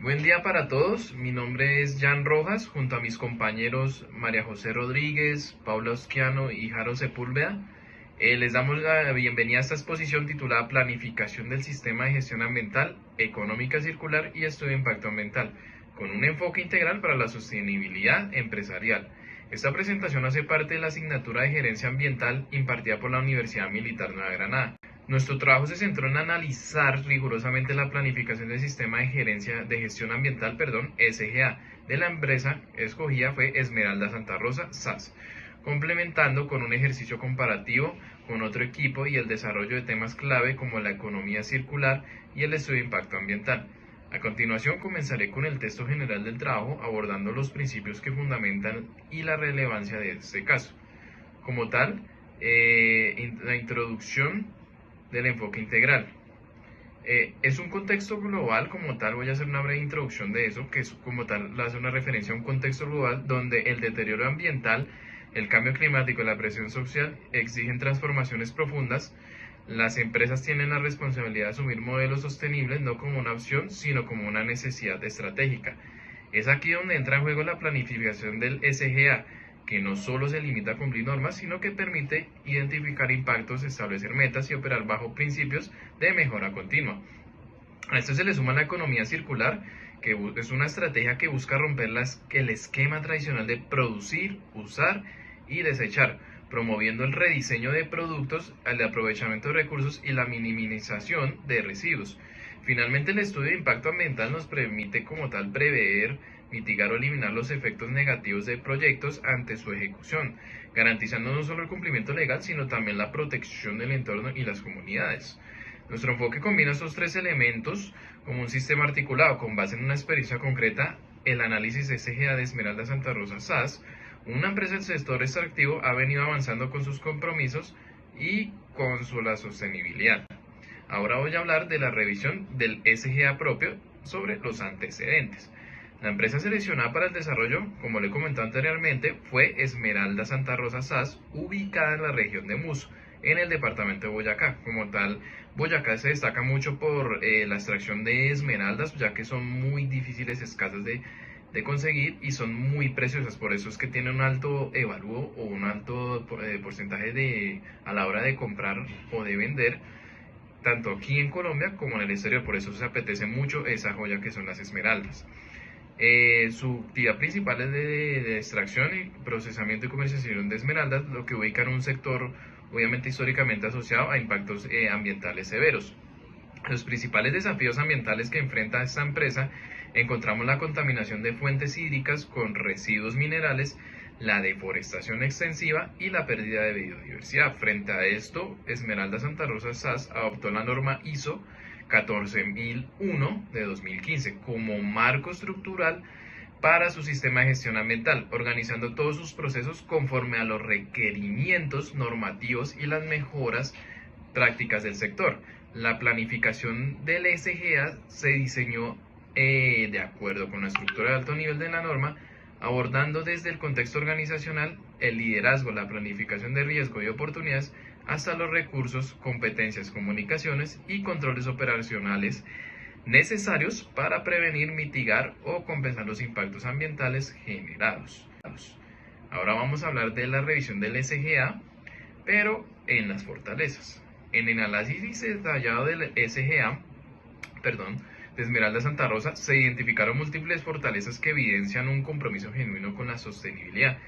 Buen día para todos, mi nombre es Jan Rojas, junto a mis compañeros María José Rodríguez, Paula Osquiano y Jaro Sepúlveda. Les damos la bienvenida a esta exposición titulada Planificación del Sistema de Gestión Ambiental, Económica Circular y Estudio de Impacto Ambiental, con un enfoque integral para la sostenibilidad empresarial. Esta presentación hace parte de la asignatura de Gerencia Ambiental impartida por la Universidad Militar Nueva Granada. Nuestro trabajo se centró en analizar rigurosamente la planificación del sistema de gestión ambiental, SGA, de la empresa escogida fue Esmeralda Santa Rosa SAS, complementando con un ejercicio comparativo con otro equipo y el desarrollo de temas clave como la economía circular y el estudio de impacto ambiental. A continuación comenzaré con el texto general del trabajo abordando los principios que fundamentan y la relevancia de este caso. Como tal, la introducción del enfoque integral. Es un contexto global como tal, voy a hacer una breve introducción de eso, que es como tal, hace una referencia a un contexto global donde el deterioro ambiental, el cambio climático y la presión social exigen transformaciones profundas. Las empresas tienen la responsabilidad de asumir modelos sostenibles no como una opción, sino como una necesidad estratégica. Es aquí donde entra en juego la planificación del SGA, que no solo se limita a cumplir normas, sino que permite identificar impactos, establecer metas y operar bajo principios de mejora continua. A esto se le suma la economía circular, que es una estrategia que busca romper el esquema tradicional de producir, usar y desechar, promoviendo el rediseño de productos, el aprovechamiento de recursos y la minimización de residuos. Finalmente, el estudio de impacto ambiental nos permite como tal prever, mitigar o eliminar los efectos negativos de proyectos ante su ejecución, garantizando no solo el cumplimiento legal, sino también la protección del entorno y las comunidades. Nuestro enfoque combina estos tres elementos como un sistema articulado con base en una experiencia concreta. El análisis SGA de Esmeralda Santa Rosa SAS, una empresa del sector extractivo, ha venido avanzando con sus compromisos y con la sostenibilidad. Ahora voy a hablar de la revisión del SGA propio sobre los antecedentes. La empresa seleccionada para el desarrollo, como le comenté anteriormente, fue Esmeralda Santa Rosa SAS, ubicada en la región de Muso, en el departamento de Boyacá. Como tal, Boyacá se destaca mucho por la extracción de esmeraldas, ya que son muy difíciles, escasas de conseguir y son muy preciosas. Por eso es que tienen un alto evalúo o un alto porcentaje a la hora de comprar o de vender, tanto aquí en Colombia como en el exterior. Por eso se apetece mucho esa joya que son las esmeraldas. Su actividad principal es de extracción y procesamiento y comercialización de esmeraldas, lo que ubica en un sector obviamente históricamente asociado a impactos ambientales severos. Los principales desafíos ambientales que enfrenta esta empresa encontramos la contaminación de fuentes hídricas con residuos minerales, la deforestación extensiva y la pérdida de biodiversidad. Frente a esto, Esmeralda Santa Rosa SAS adoptó la norma ISO 14001 de 2015 como marco estructural para su sistema de gestión ambiental, organizando todos sus procesos conforme a los requerimientos normativos y las mejoras prácticas del sector. La planificación del SGA se diseñó de acuerdo con la estructura de alto nivel de la norma, abordando desde el contexto organizacional, el liderazgo, la planificación de riesgo y oportunidades, hasta los recursos, competencias, comunicaciones y controles operacionales necesarios para prevenir, mitigar o compensar los impactos ambientales generados. Ahora vamos a hablar de la revisión del SGA, pero en las fortalezas. En el análisis detallado del SGA, de Esmeralda Santa Rosa, se identificaron múltiples fortalezas que evidencian un compromiso genuino con la sostenibilidad.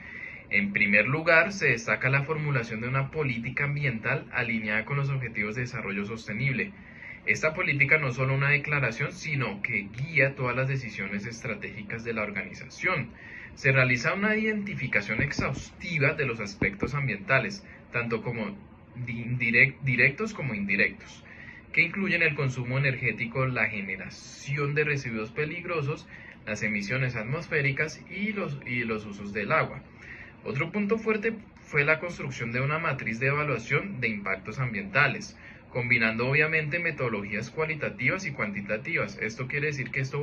En primer lugar, se destaca la formulación de una política ambiental alineada con los objetivos de desarrollo sostenible. Esta política no es solo una declaración, sino que guía todas las decisiones estratégicas de la organización. Se realiza una identificación exhaustiva de los aspectos ambientales, tanto como directos como indirectos, que incluyen el consumo energético, la generación de residuos peligrosos, las emisiones atmosféricas y los usos del agua. Otro punto fuerte fue la construcción de una matriz de evaluación de impactos ambientales, combinando obviamente metodologías cualitativas y cuantitativas. Esto quiere decir que esto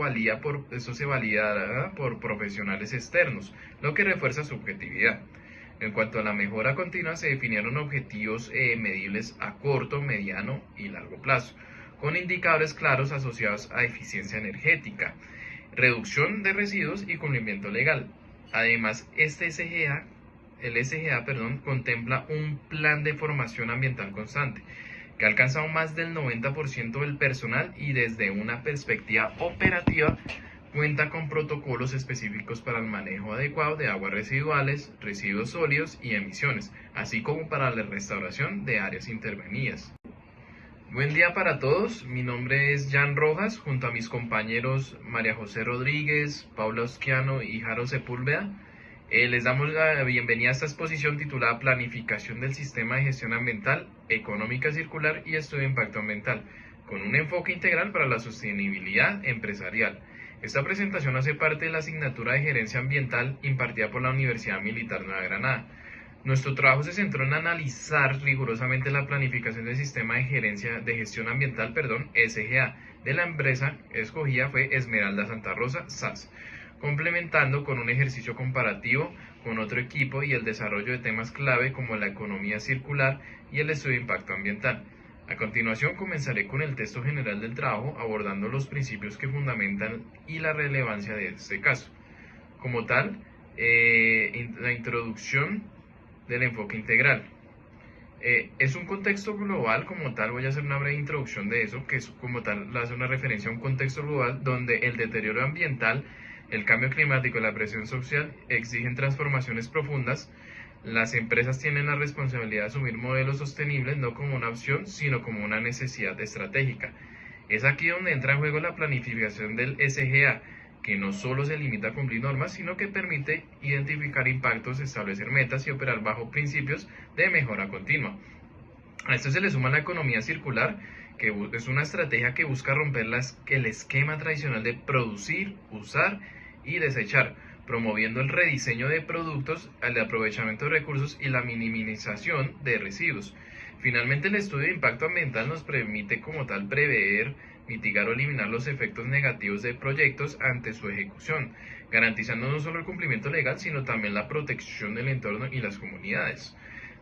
se valida por profesionales externos, lo que refuerza su objetividad. En cuanto a la mejora continua, se definieron objetivos medibles a corto, mediano y largo plazo, con indicadores claros asociados a eficiencia energética, reducción de residuos y cumplimiento legal. Además, el SGA, contempla un plan de formación ambiental constante que ha alcanzado más del 90% del personal y desde una perspectiva operativa cuenta con protocolos específicos para el manejo adecuado de aguas residuales, residuos sólidos y emisiones, así como para la restauración de áreas intervenidas. Buen día para todos, mi nombre es Jan Rojas, junto a mis compañeros María José Rodríguez, Paula Osquiano y Jaro Sepúlveda. Les damos la bienvenida a esta exposición titulada Planificación del Sistema de Gestión Ambiental, Económica Circular y Estudio de Impacto Ambiental, con un enfoque integral para la sostenibilidad empresarial. Esta presentación hace parte de la asignatura de Gerencia Ambiental impartida por la Universidad Militar Nueva Granada. Nuestro trabajo se centró en analizar rigurosamente la planificación del Sistema de Gestión Ambiental, SGA, de la empresa escogida fue Esmeralda Santa Rosa SAS, complementando con un ejercicio comparativo con otro equipo y el desarrollo de temas clave como la economía circular y el estudio de impacto ambiental. A continuación comenzaré con el texto general del trabajo abordando los principios que fundamentan y la relevancia de este caso. Como tal, la introducción del enfoque integral. Es un contexto global, como tal voy a hacer una breve introducción de eso, que es como tal hace una referencia a un contexto global donde el deterioro ambiental, el cambio climático y la presión social exigen transformaciones profundas. Las empresas tienen la responsabilidad de asumir modelos sostenibles no como una opción, sino como una necesidad estratégica. Es aquí donde entra en juego la planificación del SGA, que no solo se limita a cumplir normas, sino que permite identificar impactos, establecer metas y operar bajo principios de mejora continua. A esto se le suma la economía circular, que es una estrategia que busca romper el esquema tradicional de producir, usar y desechar, promoviendo el rediseño de productos, el aprovechamiento de recursos y la minimización de residuos. Finalmente, el estudio de impacto ambiental nos permite como tal prever, mitigar o eliminar los efectos negativos de proyectos ante su ejecución, garantizando no solo el cumplimiento legal, sino también la protección del entorno y las comunidades.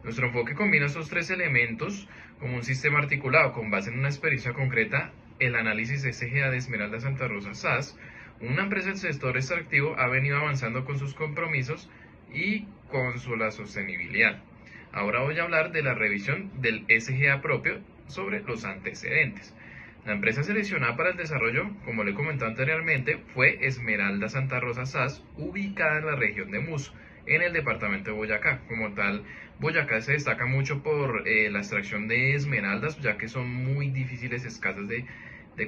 Nuestro enfoque combina estos tres elementos como un sistema articulado con base en una experiencia concreta, el análisis SGA de Esmeralda Santa Rosa SAS. Una empresa del sector extractivo ha venido avanzando con sus compromisos y con la sostenibilidad. Ahora voy a hablar de la revisión del SGA propio sobre los antecedentes. La empresa seleccionada para el desarrollo, como le he comentado anteriormente, fue Esmeralda Santa Rosa SAS, ubicada en la región de Muso, en el departamento de Boyacá. Como tal, Boyacá se destaca mucho por la extracción de esmeraldas, ya que son muy difíciles, escasas de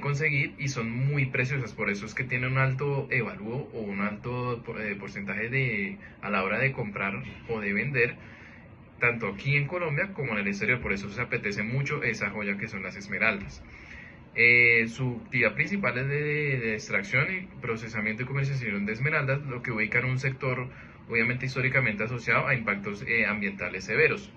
conseguir y son muy preciosas. Por eso es que tiene un alto evalúo o un alto porcentaje a la hora de comprar o de vender, tanto aquí en Colombia como en el exterior. Por eso se apetece mucho esa joya que son las esmeraldas. Su actividad principal es de extracción y procesamiento y comercialización de esmeraldas, lo que ubica en un sector obviamente históricamente asociado a impactos ambientales severos.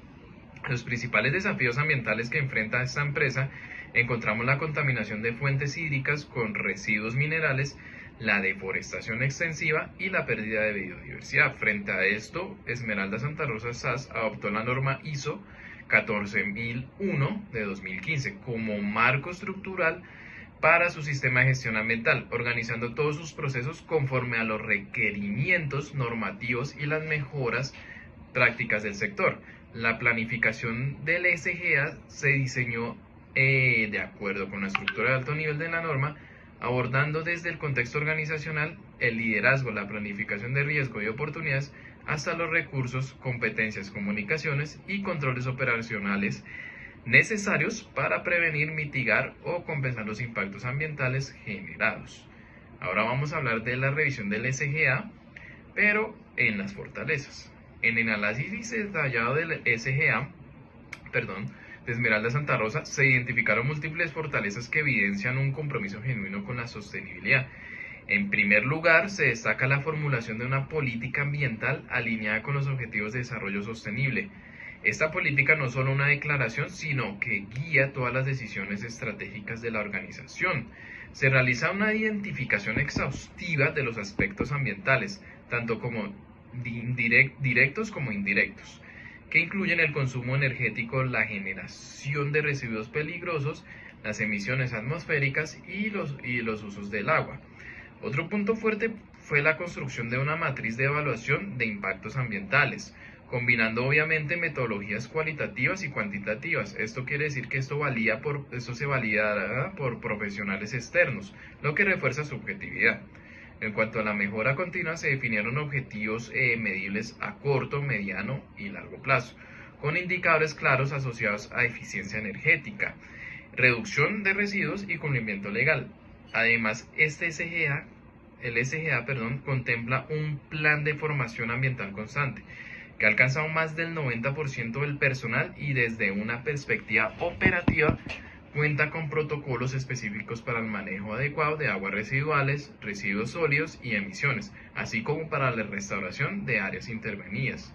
Los principales desafíos ambientales que enfrenta esta empresa encontramos la contaminación de fuentes hídricas con residuos minerales, la deforestación extensiva y la pérdida de biodiversidad. Frente a esto, Esmeralda Santa Rosa SAS adoptó la norma ISO 14001 de 2015 como marco estructural para su sistema de gestión ambiental, organizando todos sus procesos conforme a los requerimientos normativos y las mejoras prácticas del sector. La planificación del SGA se diseñó de acuerdo con la estructura de alto nivel de la norma, abordando desde el contexto organizacional, el liderazgo, la planificación de riesgo y oportunidades, hasta los recursos, competencias, comunicaciones y controles operacionales necesarios para prevenir, mitigar o compensar los impactos ambientales generados. Ahora vamos a hablar de la revisión del SGA, pero en las fortalezas. En el análisis detallado del SGA, de Esmeralda Santa Rosa, se identificaron múltiples fortalezas que evidencian un compromiso genuino con la sostenibilidad. En primer lugar, se destaca la formulación de una política ambiental alineada con los objetivos de desarrollo sostenible. Esta política no es solo una declaración, sino que guía todas las decisiones estratégicas de la organización. Se realiza una identificación exhaustiva de los aspectos ambientales, tanto como directos como indirectos, que incluyen el consumo energético, la generación de residuos peligrosos, las emisiones atmosféricas y los usos del agua. Otro punto fuerte fue la construcción de una matriz de evaluación de impactos ambientales, combinando obviamente metodologías cualitativas y cuantitativas. Esto quiere decir que esto se valida por profesionales externos, lo que refuerza su objetividad. En cuanto a la mejora continua, se definieron objetivos medibles a corto, mediano y largo plazo, con indicadores claros asociados a eficiencia energética, reducción de residuos y cumplimiento legal. Además, el SGA, contempla un plan de formación ambiental constante que ha alcanzado más del 90% del personal y desde una perspectiva operativa cuenta con protocolos específicos para el manejo adecuado de aguas residuales, residuos sólidos y emisiones, así como para la restauración de áreas intervenidas.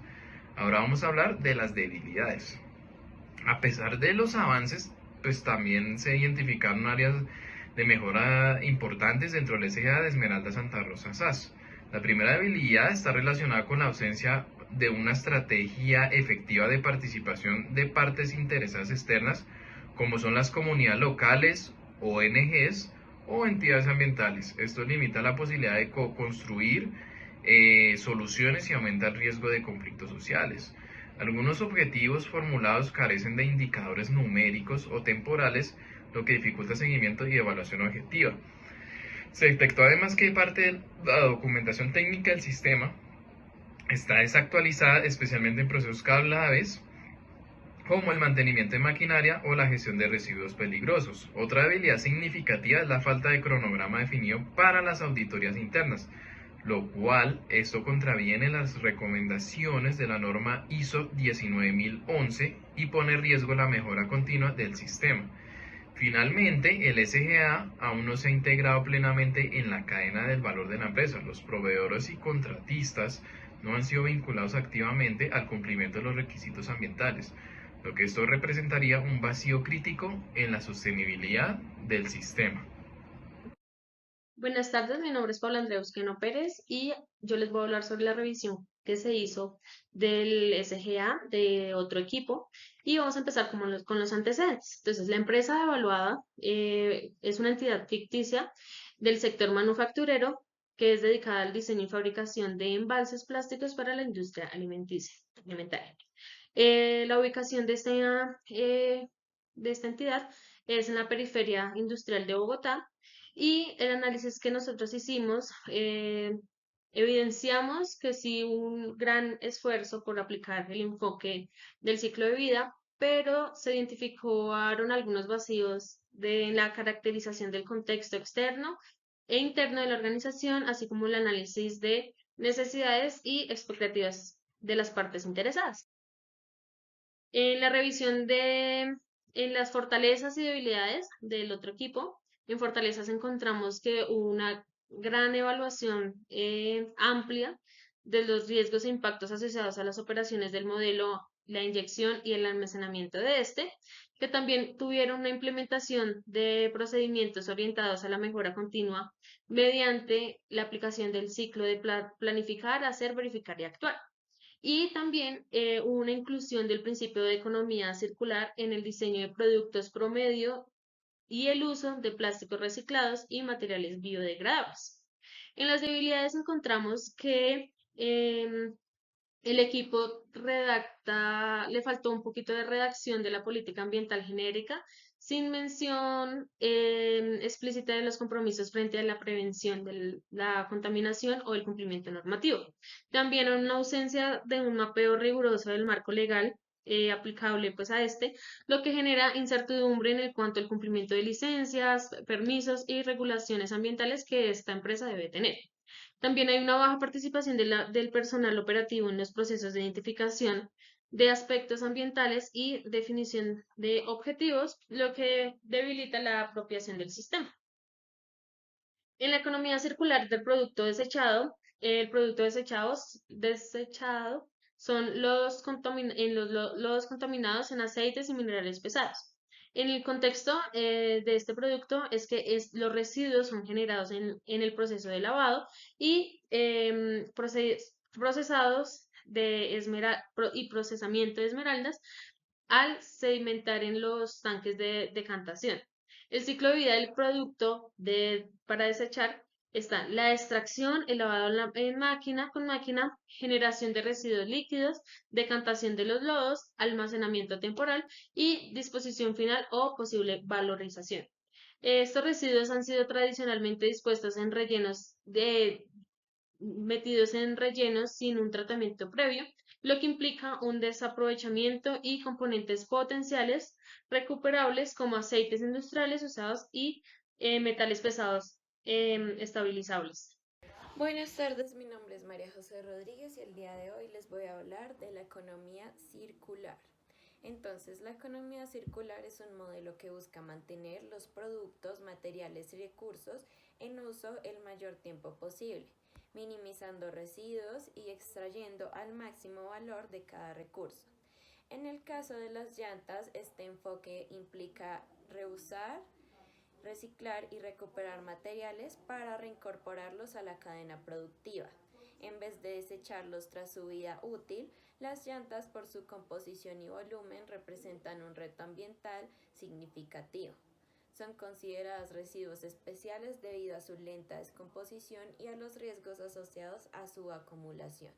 Ahora vamos a hablar de las debilidades. A pesar de los avances, pues también se identificaron áreas de mejora importantes dentro del SGA de Esmeralda Santa Rosa SAS. La primera debilidad está relacionada con la ausencia de una estrategia efectiva de participación de partes interesadas externas, como son las comunidades locales, ONGs o entidades ambientales. Esto limita la posibilidad de co-construir soluciones y aumenta el riesgo de conflictos sociales. Algunos objetivos formulados carecen de indicadores numéricos o temporales, lo que dificulta seguimiento y evaluación objetiva. Se detectó además que parte de la documentación técnica del sistema está desactualizada, especialmente en procesos claves como el mantenimiento de maquinaria o la gestión de residuos peligrosos. Otra debilidad significativa es la falta de cronograma definido para las auditorías internas, lo cual esto contraviene las recomendaciones de la norma ISO 19011 y pone en riesgo la mejora continua del sistema. Finalmente, el SGA aún no se ha integrado plenamente en la cadena del valor de la empresa. Los proveedores y contratistas no han sido vinculados activamente al cumplimiento de los requisitos ambientales, lo que esto representaría un vacío crítico en la sostenibilidad del sistema. Buenas tardes, mi nombre es Paula Andrea Usqueno Pérez y yo les voy a hablar sobre la revisión que se hizo del SGA de otro equipo y vamos a empezar con los antecedentes. Entonces, la empresa evaluada es una entidad ficticia del sector manufacturero que es dedicada al diseño y fabricación de embalses plásticos para la industria alimentaria. La ubicación de esta entidad es en la periferia industrial de Bogotá y el análisis que nosotros hicimos, evidenciamos que sí hubo un gran esfuerzo por aplicar el enfoque del ciclo de vida, pero se identificaron algunos vacíos de la caracterización del contexto externo e interno de la organización, así como el análisis de necesidades y expectativas de las partes interesadas. En la revisión en las fortalezas y debilidades del otro equipo, en fortalezas encontramos que hubo una gran evaluación amplia de los riesgos e impactos asociados a las operaciones del modelo, la inyección y el almacenamiento de este, que también tuvieron una implementación de procedimientos orientados a la mejora continua mediante la aplicación del ciclo de planificar, hacer, verificar y actuar. Y también hubo una inclusión del principio de economía circular en el diseño de productos promedio y el uso de plásticos reciclados y materiales biodegradables. En las debilidades encontramos que el equipo le faltó un poquito de redacción de la política ambiental genérica, sin mención explícita de los compromisos frente a la prevención de la contaminación o el cumplimiento normativo. También una ausencia de un mapeo riguroso del marco legal aplicable pues a este, lo que genera incertidumbre en el cuanto al cumplimiento de licencias, permisos y regulaciones ambientales que esta empresa debe tener. También hay una baja participación del personal operativo en los procesos de identificación de aspectos ambientales y definición de objetivos, lo que debilita la apropiación del sistema. En la economía circular del producto desechado, el producto desechado son los contaminados en aceites y minerales pesados. En el contexto de este producto es que los residuos son generados en el proceso de lavado y procesados y procesamiento de esmeraldas al sedimentar en los tanques de decantación. El ciclo de vida del producto para desechar Está la extracción, el lavado en máquina con máquina, generación de residuos líquidos, decantación de los lodos, almacenamiento temporal y disposición final o posible valorización. Estos residuos han sido tradicionalmente dispuestos en metidos en rellenos sin un tratamiento previo, lo que implica un desaprovechamiento y componentes potenciales recuperables como aceites industriales usados y metales pesados estabilizables. Buenas tardes, mi nombre es María José Rodríguez y el día de hoy les voy a hablar de la economía circular. Entonces, la economía circular es un modelo que busca mantener los productos, materiales y recursos en uso el mayor tiempo posible, minimizando residuos y extrayendo al máximo valor de cada recurso. En el caso de las llantas, este enfoque implica reusar, reciclar y recuperar materiales para reincorporarlos a la cadena productiva. En vez de desecharlos tras su vida útil, las llantas por su composición y volumen representan un reto ambiental significativo. Son consideradas residuos especiales debido a su lenta descomposición y a los riesgos asociados a su acumulación,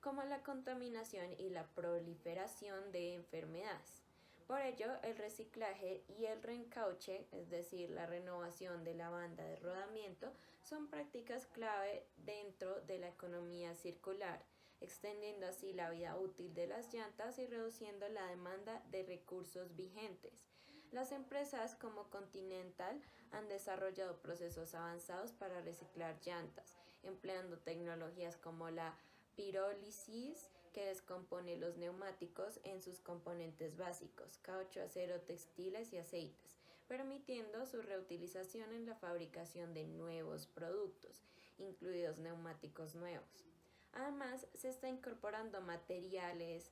como la contaminación y la proliferación de enfermedades. Por ello, el reciclaje y el reencauche, es decir, la renovación de la banda de rodamiento, son prácticas clave dentro de la economía circular, extendiendo así la vida útil de las llantas y reduciendo la demanda de recursos vigentes. Las empresas como Continental han desarrollado procesos avanzados para reciclar llantas, empleando tecnologías como la pirólisis, que descompone los neumáticos en sus componentes básicos, caucho, acero, textiles y aceites, permitiendo su reutilización en la fabricación de nuevos productos, incluidos neumáticos nuevos. Además, se está incorporando materiales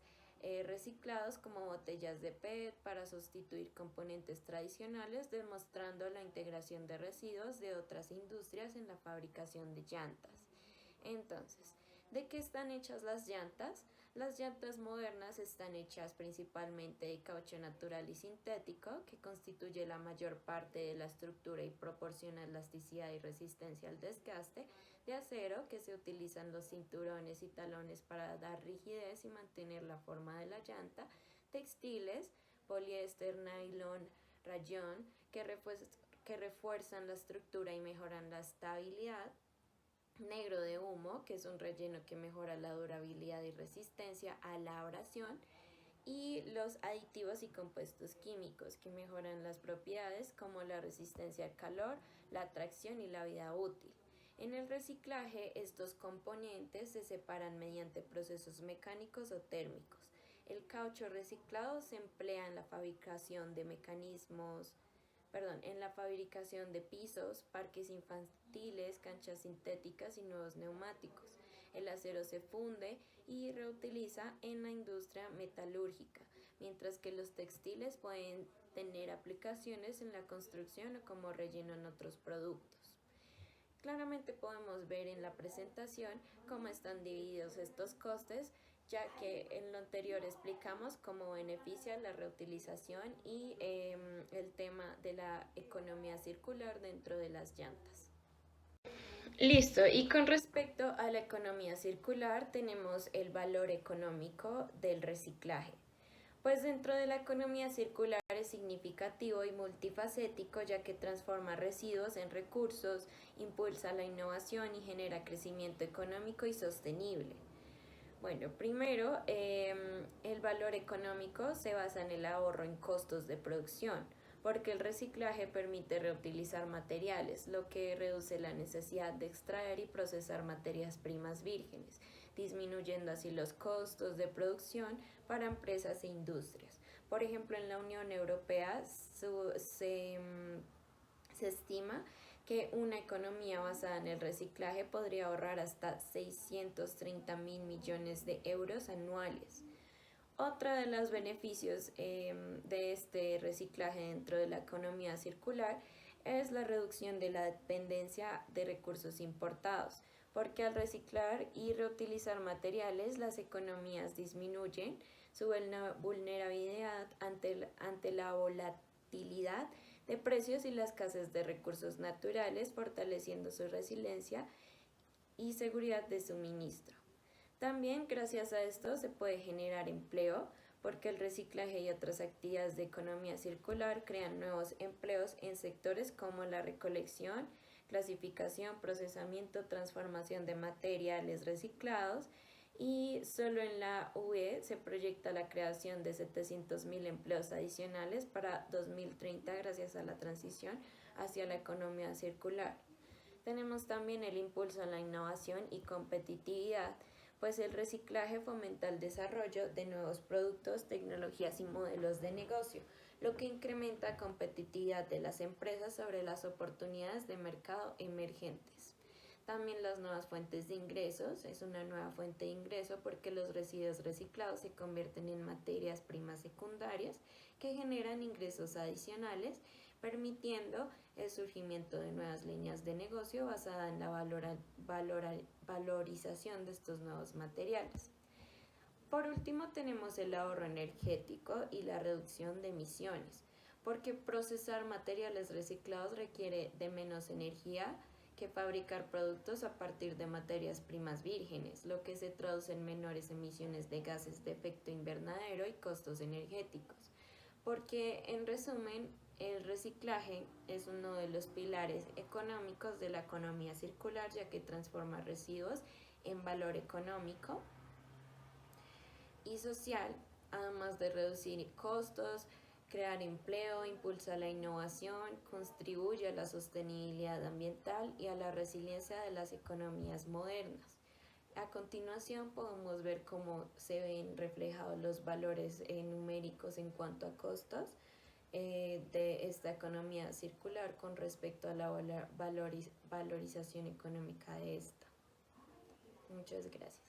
reciclados como botellas de PET para sustituir componentes tradicionales, demostrando la integración de residuos de otras industrias en la fabricación de llantas. Entonces, ¿de qué están hechas las llantas? Las llantas modernas están hechas principalmente de caucho natural y sintético, que constituye la mayor parte de la estructura y proporciona elasticidad y resistencia al desgaste, de acero, que se utilizan los cinturones y talones para dar rigidez y mantener la forma de la llanta, textiles, poliéster, nylon, rayón, que refuerzan la estructura y mejoran la estabilidad, negro de humo, que es un relleno que mejora la durabilidad y resistencia a la abrasión, y los aditivos y compuestos químicos que mejoran las propiedades como la resistencia al calor, la tracción y la vida útil. En el reciclaje, estos componentes se separan mediante procesos mecánicos o térmicos. El caucho reciclado se emplea en la fabricación de en la fabricación de pisos, parques infantiles, canchas sintéticas y nuevos neumáticos. El acero se funde y reutiliza en la industria metalúrgica, mientras que los textiles pueden tener aplicaciones en la construcción o como relleno en otros productos. Claramente podemos ver en la presentación cómo están divididos estos costes, ya que en lo anterior explicamos cómo beneficia la reutilización y el tema de la economía circular dentro de las llantas. Listo, y con respecto a la economía circular tenemos el valor económico del reciclaje. Pues dentro de la economía circular es significativo y multifacético, ya que transforma residuos en recursos, impulsa la innovación y genera crecimiento económico y sostenible. Bueno, primero, el valor económico se basa en el ahorro en costos de producción, porque el reciclaje permite reutilizar materiales, lo que reduce la necesidad de extraer y procesar materias primas vírgenes, disminuyendo así los costos de producción para empresas e industrias. Por ejemplo, en la Unión Europea se estima que una economía basada en el reciclaje podría ahorrar hasta 630.000 millones de euros anuales. Otro de los beneficios de este reciclaje dentro de la economía circular es la reducción de la dependencia de recursos importados, porque al reciclar y reutilizar materiales, las economías disminuyen su vulnerabilidad ante la volatilidad de precios y la escasez de recursos naturales, fortaleciendo su resiliencia y seguridad de suministro. También gracias a esto se puede generar empleo porque el reciclaje y otras actividades de economía circular crean nuevos empleos en sectores como la recolección, clasificación, procesamiento, transformación de materiales reciclados y solo en la UE se proyecta la creación de 700.000 empleos adicionales para 2030 gracias a la transición hacia la economía circular. Tenemos también el impulso a la innovación y competitividad, pues el reciclaje fomenta el desarrollo de nuevos productos, tecnologías y modelos de negocio, lo que incrementa la competitividad de las empresas sobre las oportunidades de mercado emergentes. También las nuevas fuentes de ingresos, es una nueva fuente de ingreso porque los residuos reciclados se convierten en materias primas secundarias que generan ingresos adicionales, permitiendo el surgimiento de nuevas líneas de negocio basadas en la valorización de estos nuevos materiales. Por último, tenemos el ahorro energético y la reducción de emisiones, porque procesar materiales reciclados requiere de menos energía que fabricar productos a partir de materias primas vírgenes, lo que se traduce en menores emisiones de gases de efecto invernadero y costos energéticos. Porque, en resumen, el reciclaje es uno de los pilares económicos de la economía circular, ya que transforma residuos en valor económico y social, además de reducir costos, crear empleo, impulsa la innovación, contribuye a la sostenibilidad ambiental y a la resiliencia de las economías modernas. A continuación podemos ver cómo se ven reflejados los valores numéricos en cuanto a costos de esta economía circular con respecto a la valorización económica de esta. Muchas gracias.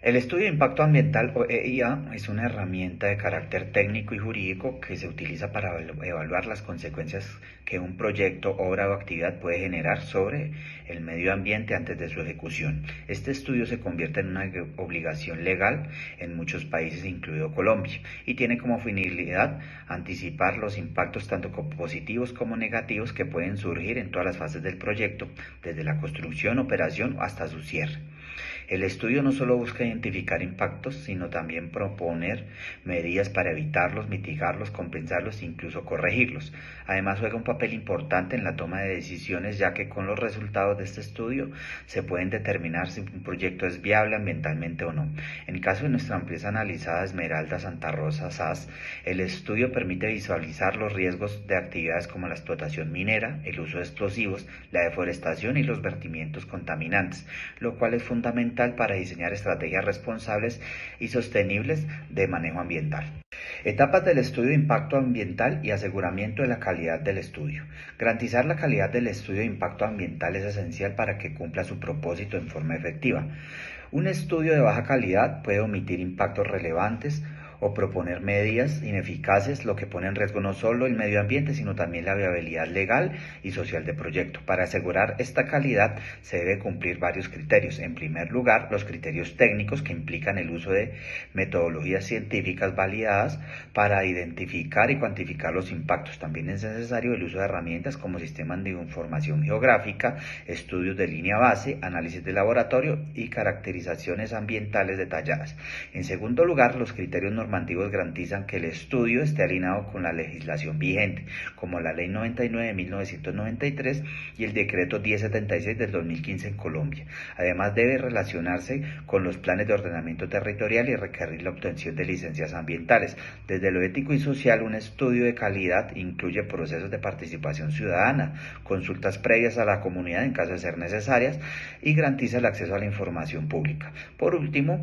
El estudio de impacto ambiental o EIA es una herramienta de carácter técnico y jurídico que se utiliza para evaluar las consecuencias que un proyecto, obra o actividad puede generar sobre el medio ambiente antes de su ejecución. Este estudio se convierte en una obligación legal en muchos países, incluido Colombia, y tiene como finalidad anticipar los impactos tanto positivos como negativos que pueden surgir en todas las fases del proyecto, desde la construcción, operación hasta su cierre. El estudio no solo busca identificar impactos, sino también proponer medidas para evitarlos, mitigarlos, compensarlos e incluso corregirlos. Además, juega un papel importante en la toma de decisiones, ya que con los resultados de este estudio se pueden determinar si un proyecto es viable ambientalmente o no. En el caso de nuestra empresa analizada, Esmeralda Santa Rosa SAS, el estudio permite visualizar los riesgos de actividades como la explotación minera, el uso de explosivos, la deforestación y los vertimientos contaminantes, lo cual es fundamental para diseñar estrategias responsables y sostenibles de manejo ambiental. Etapas del estudio de impacto ambiental y aseguramiento de la calidad del estudio. Garantizar la calidad del estudio de impacto ambiental es esencial para que cumpla su propósito en forma efectiva. Un estudio de baja calidad puede omitir impactos relevantes o proponer medidas ineficaces, lo que pone en riesgo no solo el medio ambiente, sino también la viabilidad legal y social del proyecto. Para asegurar esta calidad se debe cumplir varios criterios. En primer lugar, los criterios técnicos, que implican el uso de metodologías científicas validadas para identificar y cuantificar los impactos. También es necesario el uso de herramientas como sistemas de información geográfica, estudios de línea base, análisis de laboratorio y caracterizaciones ambientales detalladas. En segundo lugar, los criterios normativos garantizan que el estudio esté alineado con la legislación vigente, como la Ley 99 de 1993 y el Decreto 1076 del 2015 en Colombia. Además, debe relacionarse con los planes de ordenamiento territorial y requerir la obtención de licencias ambientales. Desde lo ético y social, un estudio de calidad incluye procesos de participación ciudadana, consultas previas a la comunidad en caso de ser necesarias y garantiza el acceso a la información pública. Por último,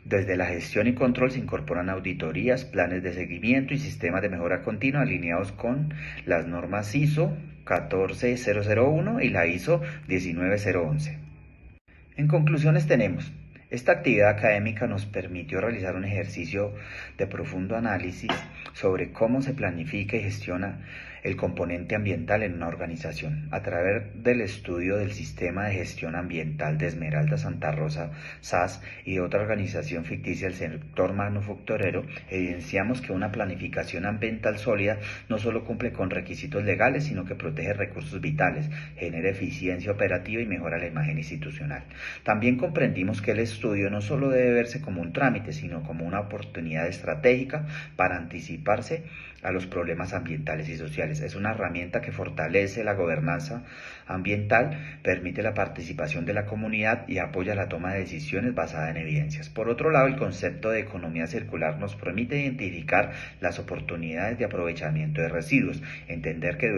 desde la gestión y control se incorporan auditorías, planes de seguimiento y sistemas de mejora continua alineados con las normas ISO 14001 y la ISO 19011. En conclusiones tenemos: esta actividad académica nos permitió realizar un ejercicio de profundo análisis sobre cómo se planifica y gestiona el componente ambiental en una organización. A través del estudio del Sistema de Gestión Ambiental de Esmeralda Santa Rosa, SAS, y de otra organización ficticia del sector manufacturero, evidenciamos que una planificación ambiental sólida no solo cumple con requisitos legales, sino que protege recursos vitales, genera eficiencia operativa y mejora la imagen institucional. También comprendimos que el estudio no solo debe verse como un trámite, sino como una oportunidad estratégica para anticiparse a los problemas ambientales y sociales. Es una herramienta que fortalece la gobernanza ambiental, permite la participación de la comunidad y apoya la toma de decisiones basada en evidencias. Por otro lado, el concepto de economía circular nos permite identificar las oportunidades de aprovechamiento de residuos, entender que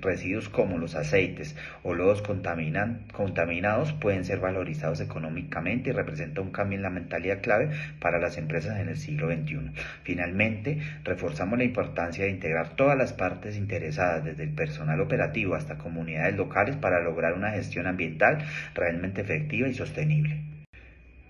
residuos como los aceites o lodos contaminados pueden ser valorizados económicamente y representa un cambio en la mentalidad clave para las empresas en el siglo XXI. Finalmente, reforzamos la importancia de integrar todas las partes interesadas, desde el personal operativo hasta comunidades locales, para lograr una gestión ambiental realmente efectiva y sostenible.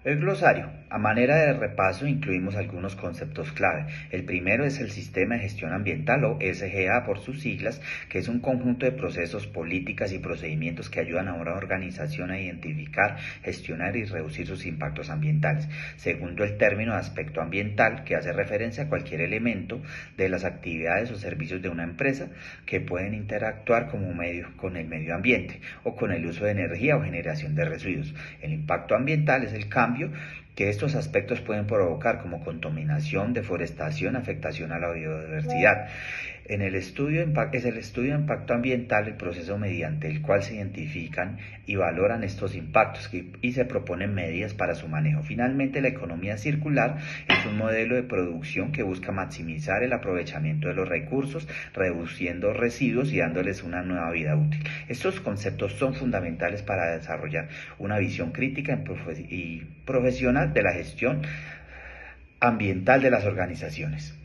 El glosario. A manera de repaso incluimos algunos conceptos clave. El primero es el Sistema de Gestión Ambiental, o SGA por sus siglas, que es un conjunto de procesos, políticas y procedimientos que ayudan a una organización a identificar, gestionar y reducir sus impactos ambientales. Segundo, el término de aspecto ambiental, que hace referencia a cualquier elemento de las actividades o servicios de una empresa que pueden interactuar con el medio ambiente o con el uso de energía o generación de residuos. El impacto ambiental es el cambio que estos aspectos pueden provocar, como contaminación, deforestación, afectación a la biodiversidad. Es el estudio de impacto ambiental el proceso mediante el cual se identifican y valoran estos impactos y se proponen medidas para su manejo. Finalmente, la economía circular es un modelo de producción que busca maximizar el aprovechamiento de los recursos, reduciendo residuos y dándoles una nueva vida útil. Estos conceptos son fundamentales para desarrollar una visión crítica y profesional de la gestión ambiental de las organizaciones.